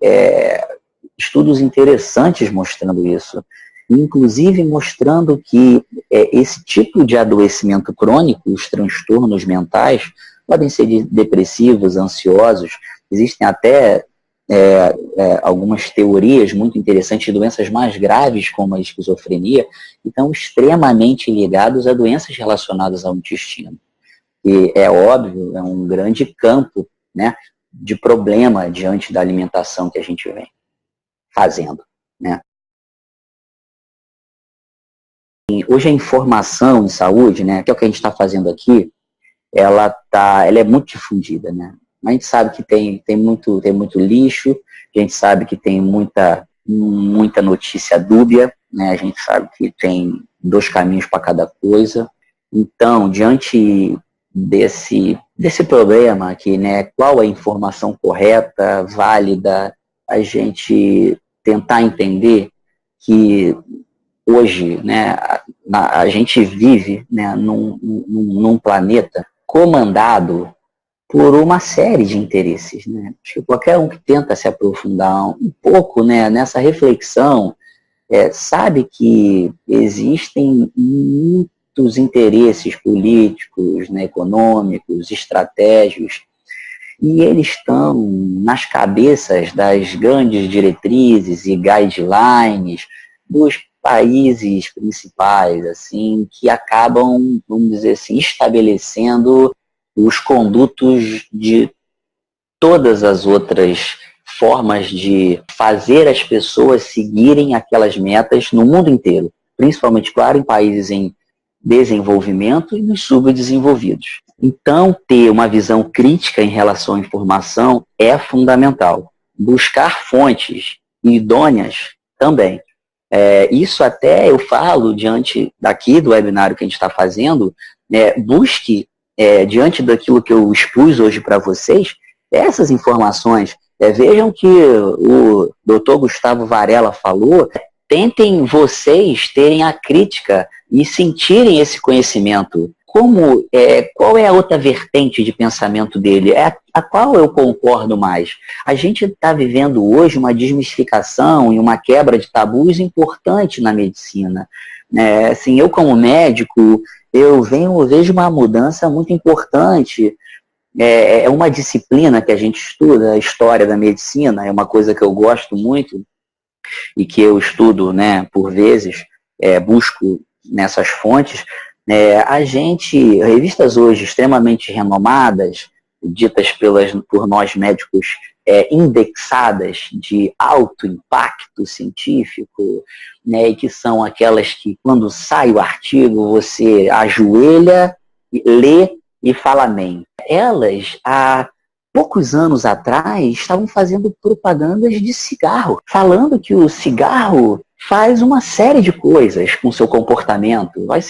estudos interessantes mostrando isso, inclusive mostrando que esse tipo de adoecimento crônico, os transtornos mentais, podem ser depressivos, ansiosos, existem até algumas teorias muito interessantes de doenças mais graves, como a esquizofrenia, que estão extremamente ligados a doenças relacionadas ao intestino. E é óbvio, é um grande campo, né, de problema diante da alimentação que a gente vem fazendo. Né? E hoje a informação em saúde, né, que é o que a gente está fazendo aqui, ela é muito difundida, né? A gente sabe que tem muito lixo, a gente sabe que tem muita notícia dúbia né? A gente sabe que tem dois caminhos para cada coisa. Então, diante desse problema aqui, né, qual a informação correta, válida, a gente tentar entender que hoje, né, a gente vive, né, num planeta comandado por uma série de interesses, né? Acho que qualquer um que tenta se aprofundar um pouco, né, nessa reflexão, sabe que existem muitos interesses políticos, né, econômicos, estratégicos, e eles estão nas cabeças das grandes diretrizes e guidelines dos países principais, assim, que acabam, vamos dizer assim, estabelecendo os condutos de todas as outras formas de fazer as pessoas seguirem aquelas metas no mundo inteiro, principalmente, claro, em países em desenvolvimento e nos subdesenvolvidos. Então, ter uma visão crítica em relação à informação é fundamental. Buscar fontes idôneas também. Isso até eu falo diante daqui do webinário que a gente está fazendo, busque, diante daquilo que eu expus hoje para vocês, essas informações. Vejam que o Dr. Gustavo Varela falou, tentem vocês terem a crítica e sentirem esse conhecimento. Qual é a outra vertente de pensamento dele? A qual eu concordo mais? A gente está vivendo hoje uma desmistificação e uma quebra de tabus importante na medicina. Assim, eu como médico, eu vejo uma mudança muito importante. É uma disciplina que a gente estuda, a história da medicina, é uma coisa que eu gosto muito e que eu estudo, né, por vezes, busco nessas fontes. Revistas hoje extremamente renomadas, ditas por nós médicos, indexadas de alto impacto científico, né, e que são aquelas que, quando sai o artigo, você ajoelha, lê e fala amém. Elas, há poucos anos atrás, estavam fazendo propagandas de cigarro, falando que o cigarro faz uma série de coisas com o seu comportamento, vai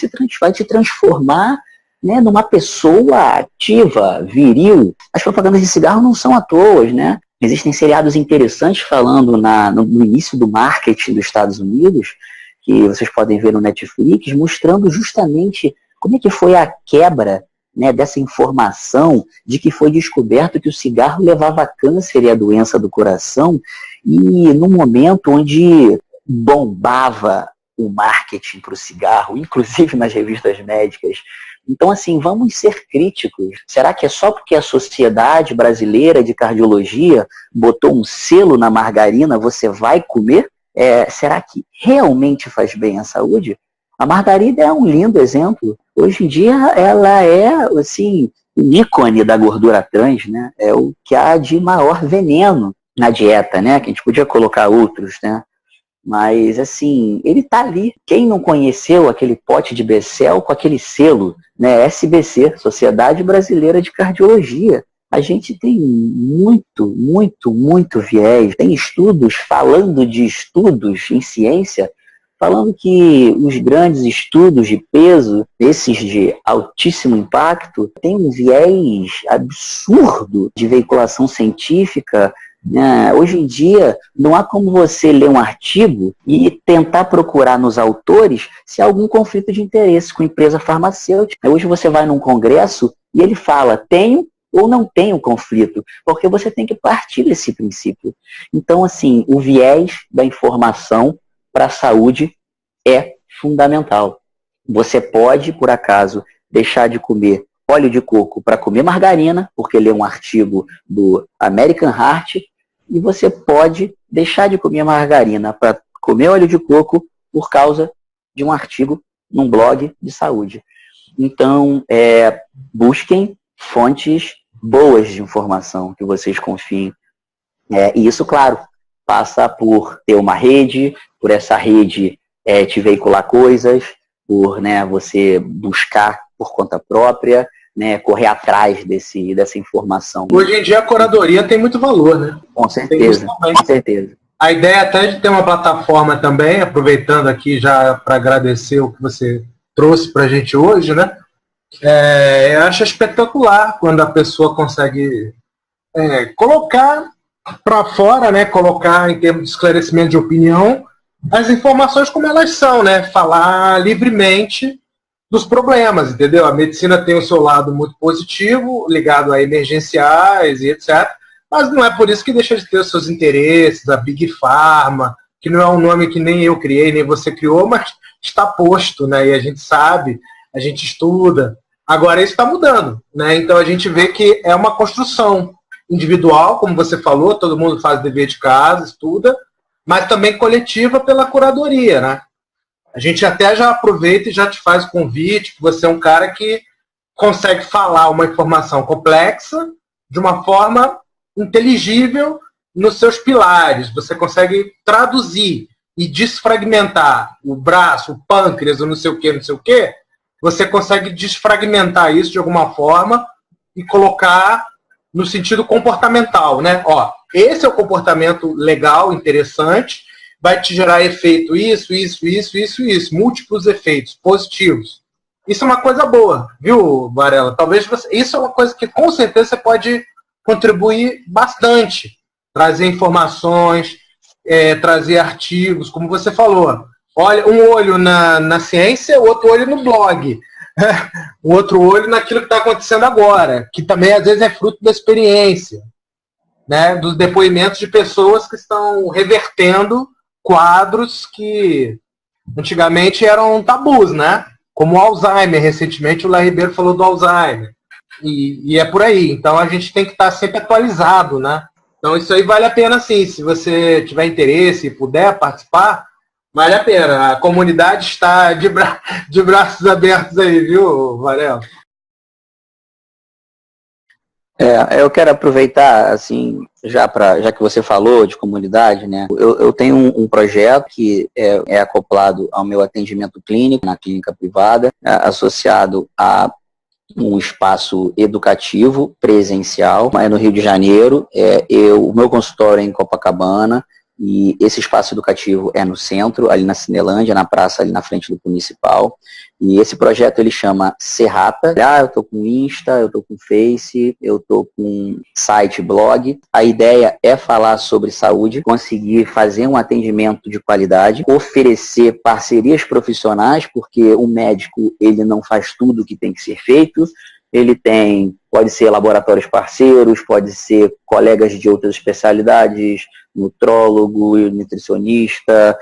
te transformar, né, numa pessoa ativa, viril. As propagandas de cigarro não são à toa, né? Existem seriados interessantes falando no início do marketing dos Estados Unidos, que vocês podem ver no Netflix, mostrando justamente como é que foi a quebra, né, dessa informação de que foi descoberto que o cigarro levava a câncer e a doença do coração, e num momento onde bombava o marketing para o cigarro, inclusive nas revistas médicas. Então, assim, vamos ser críticos. Será que é só porque a Sociedade Brasileira de Cardiologia botou um selo na margarina, você vai comer? Será que realmente faz bem à saúde? A margarina é um lindo exemplo. Hoje em dia, ela é, assim, um ícone da gordura trans, né? É o que há de maior veneno na dieta, né? Que a gente podia colocar outros, né? Mas, assim, ele está ali. Quem não conheceu aquele pote de Becel com aquele selo, né, SBC, Sociedade Brasileira de Cardiologia? A gente tem muito, muito, muito viés. Tem estudos falando de estudos em ciência, falando que os grandes estudos de peso, esses de altíssimo impacto, têm um viés absurdo de veiculação científica. Hoje em dia, não há como você ler um artigo e tentar procurar nos autores se há algum conflito de interesse com empresa farmacêutica. Hoje você vai num congresso e ele fala, tenho ou não tenho conflito, porque você tem que partir desse princípio. Então, assim, o viés da informação para a saúde é fundamental. Você pode, por acaso, deixar de comer óleo de coco para comer margarina, porque lê um artigo do American Heart, e você pode deixar de comer margarina para comer óleo de coco por causa de um artigo num blog de saúde. Então, busquem fontes boas de informação que vocês confiem. E isso, claro, passa por ter uma rede, por essa rede te veicular coisas, por, né, você buscar por conta própria, né, correr atrás dessa informação. Hoje em dia a curadoria tem muito valor, né? Com certeza, com certeza. A ideia até de ter uma plataforma também, aproveitando aqui já para agradecer o que você trouxe para a gente hoje, né? Eu acho espetacular quando a pessoa consegue colocar para fora, né? Colocar em termos de esclarecimento de opinião as informações como elas são, né? Falar livremente dos problemas, entendeu? A medicina tem o seu lado muito positivo, ligado a emergenciais e etc. Mas não é por isso que deixa de ter os seus interesses, a Big Pharma, que não é um nome que nem eu criei, nem você criou, mas está posto, né? E a gente sabe, a gente estuda. Agora isso está mudando, né? Então a gente vê que é uma construção individual, como você falou, todo mundo faz dever de casa, estuda, mas também coletiva pela curadoria, né? A gente até já aproveita e já te faz o convite, que você é um cara que consegue falar uma informação complexa de uma forma inteligível nos seus pilares. Você consegue traduzir e desfragmentar o braço, o pâncreas, ou não sei o que, não sei o que. Você consegue desfragmentar isso de alguma forma e colocar no sentido comportamental, né? Ó, esse é o comportamento legal, interessante, vai te gerar efeito isso, múltiplos efeitos positivos. Isso é uma coisa boa, viu, Varela? Talvez isso é uma coisa que com certeza você pode contribuir bastante, trazer informações, trazer artigos, como você falou. Olha, um olho na ciência, o outro olho no blog. O outro olho naquilo que está acontecendo agora, que também às vezes é fruto da experiência, né? Dos depoimentos de pessoas que estão revertendo quadros que antigamente eram tabus, né? Como o Alzheimer. Recentemente o Léo Ribeiro falou do Alzheimer. E é por aí. Então a gente tem que estar sempre atualizado, né? Então isso aí vale a pena sim. Se você tiver interesse e puder participar, vale a pena. A comunidade está de braços abertos aí, viu, Varela? Eu quero aproveitar, assim, já que você falou de comunidade, né? Eu tenho um projeto que é acoplado ao meu atendimento clínico, na clínica privada, associado a um espaço educativo presencial, mas no Rio de Janeiro. O meu consultório é em Copacabana, e esse espaço educativo é no centro, ali na Cinelândia, na praça, ali na frente do Municipal. E esse projeto ele chama Serrata. Eu estou com Insta, eu estou com Face, eu estou com site, blog. A ideia é falar sobre saúde, conseguir fazer um atendimento de qualidade, oferecer parcerias profissionais, porque o médico ele não faz tudo o que tem que ser feito. Ele pode ser laboratórios parceiros, pode ser colegas de outras especialidades, nutrólogo, nutricionista,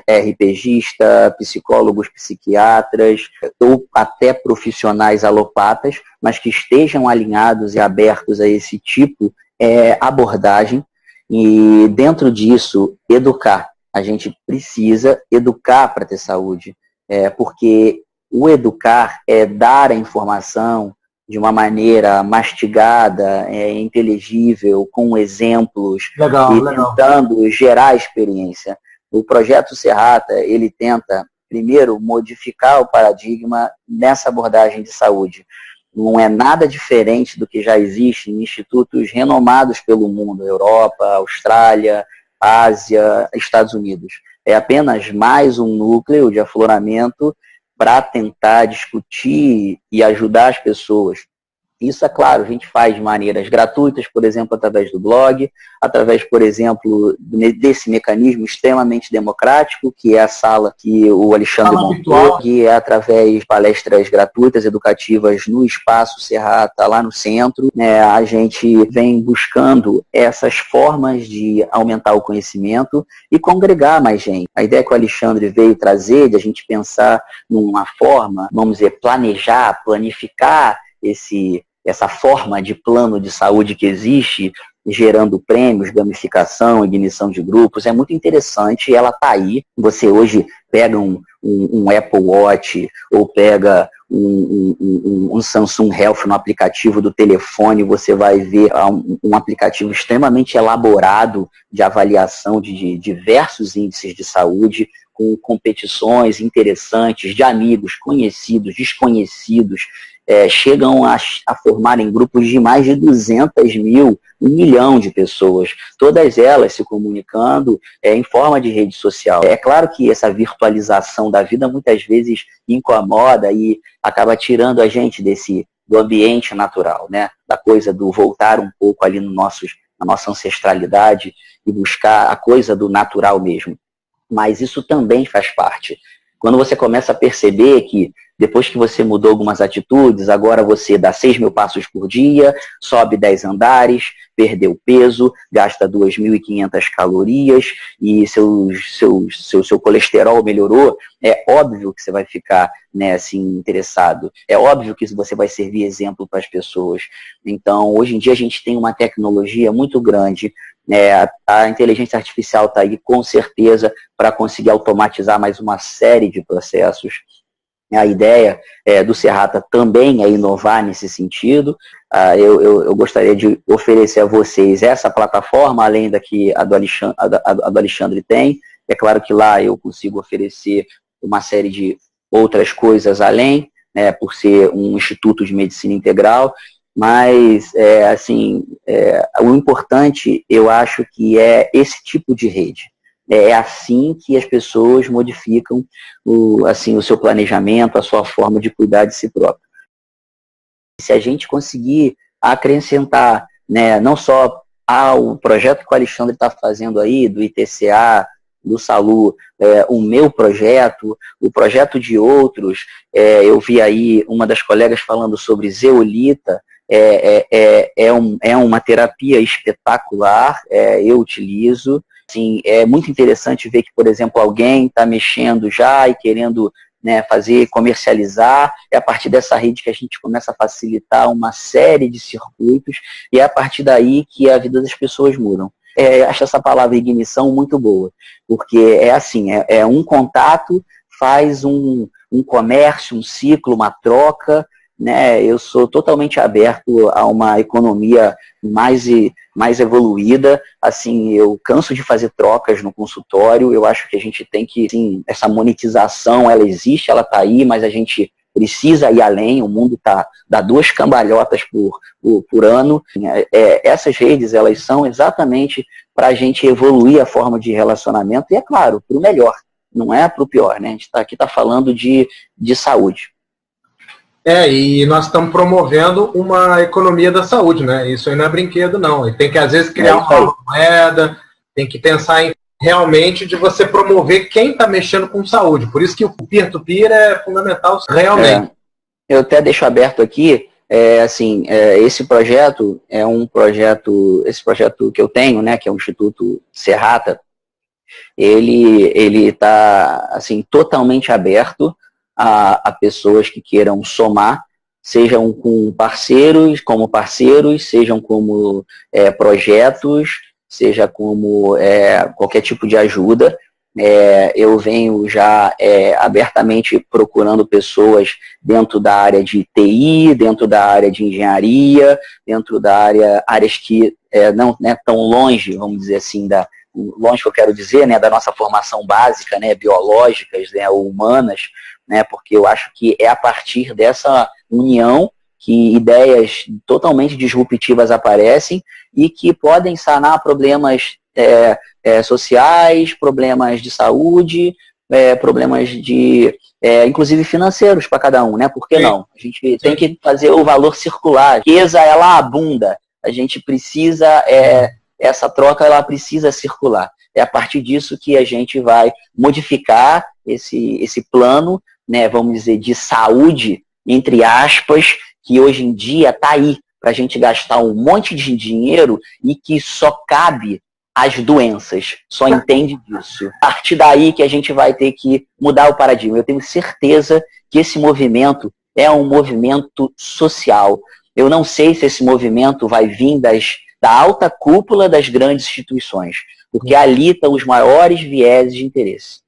RPGista, psicólogos, psiquiatras, ou até profissionais alopatas, mas que estejam alinhados e abertos a esse tipo de abordagem. E dentro disso, educar. A gente precisa educar para ter saúde, porque o educar é dar a informação de uma maneira mastigada, inteligível, com exemplos, tentando gerar experiência. O projeto Serrata, ele tenta, primeiro, modificar o paradigma nessa abordagem de saúde. Não é nada diferente do que já existe em institutos renomados pelo mundo, Europa, Austrália, Ásia, Estados Unidos. É apenas mais um núcleo de afloramento para tentar discutir e ajudar as pessoas. Isso, é claro, a gente faz de maneiras gratuitas, por exemplo, através do blog, através, por exemplo, desse mecanismo extremamente democrático, que é a sala que o Alexandre montou, que é através de palestras gratuitas, educativas no Espaço Serrata, lá no centro. A gente vem buscando essas formas de aumentar o conhecimento e congregar mais gente. A ideia que o Alexandre veio trazer, de a gente pensar numa forma, vamos dizer, planejar, planificar essa forma de plano de saúde que existe, gerando prêmios, gamificação, ignição de grupos, é muito interessante, ela está aí. Você hoje pega um Apple Watch ou pega um Samsung Health no aplicativo do telefone, você vai ver um aplicativo extremamente elaborado de avaliação de diversos índices de saúde, com competições interessantes de amigos, conhecidos, desconhecidos, chegam a formarem grupos de mais de 200 mil, 1 milhão de pessoas, todas elas se comunicando em forma de rede social. É claro que essa virtualização da vida muitas vezes incomoda e acaba tirando a gente do ambiente natural, né? Da coisa do voltar um pouco ali na nossa ancestralidade e buscar a coisa do natural mesmo. Mas isso também faz parte. Quando você começa a perceber que depois que você mudou algumas atitudes, agora você dá 6 mil passos por dia, sobe 10 andares, perdeu peso, gasta 2.500 calorias e seu colesterol melhorou, é óbvio que você vai ficar, né, assim, interessado. É óbvio que você vai servir exemplo para as pessoas. Então, hoje em dia a gente tem uma tecnologia muito grande. A inteligência artificial está aí com certeza para conseguir automatizar mais uma série de processos. A ideia do Serrata também é inovar nesse sentido. Eu gostaria de oferecer a vocês essa plataforma, além da que a do Alexandre tem. É claro que lá eu consigo oferecer uma série de outras coisas além, né, por ser um instituto de medicina integral. Mas, o importante, eu acho que é esse tipo de rede. É assim que as pessoas modificam o seu planejamento, a sua forma de cuidar de si próprio. Se a gente conseguir acrescentar, né, não só ao projeto que o Alexandre está fazendo aí, do ITCA, do SALU, o meu projeto, o projeto de outros, eu vi aí uma das colegas falando sobre zeolita. É uma terapia espetacular, eu utilizo. Assim, é muito interessante ver que, por exemplo, alguém está mexendo já e querendo, né, comercializar, é a partir dessa rede que a gente começa a facilitar uma série de circuitos e é a partir daí que a vida das pessoas muda. Acho essa palavra ignição muito boa, porque é um contato, faz um comércio, um ciclo, uma troca, né? Eu sou totalmente aberto a uma economia mais evoluída. Assim, eu canso de fazer trocas no consultório. Eu acho que a gente tem que, sim, essa monetização, ela existe, ela está aí, mas a gente precisa ir além. O mundo dá 2 cambalhotas por ano. Essas redes, elas são exatamente para a gente evoluir a forma de relacionamento e, é claro, para o melhor, não é para o pior, né? A gente aqui está falando de saúde. E nós estamos promovendo uma economia da saúde, né? Isso aí não é brinquedo, não. E tem que, às vezes, criar uma moeda, tem que pensar em realmente de você promover quem está mexendo com saúde. Por isso que o peer-to-peer é fundamental realmente. Eu até deixo aberto aqui, esse projeto esse projeto que eu tenho, né, que é o Instituto Serrata, ele está, assim, totalmente aberto a pessoas que queiram somar, sejam como parceiros, sejam como projetos, seja como qualquer tipo de ajuda. Eu venho já abertamente procurando pessoas dentro da área de TI, dentro da área de engenharia, dentro da áreas que não é tão longe, vamos dizer assim, longe que eu quero dizer, né, da nossa formação básica, né, biológicas, né, ou humanas, né, porque eu acho que é a partir dessa união que ideias totalmente disruptivas aparecem e que podem sanar problemas sociais, problemas de saúde, problemas inclusive financeiros para cada um, né? Por que não? A gente tem que fazer o valor circular. A riqueza, ela abunda. A gente precisa, essa troca, ela precisa circular. É a partir disso que a gente vai modificar esse plano, né, vamos dizer, de saúde, entre aspas, que hoje em dia está aí para a gente gastar um monte de dinheiro e que só cabe às doenças, só entende disso. A partir daí que a gente vai ter que mudar o paradigma. Eu tenho certeza que esse movimento é um movimento social. Eu não sei se esse movimento vai vir da alta cúpula das grandes instituições, porque ali estão os maiores vieses de interesse.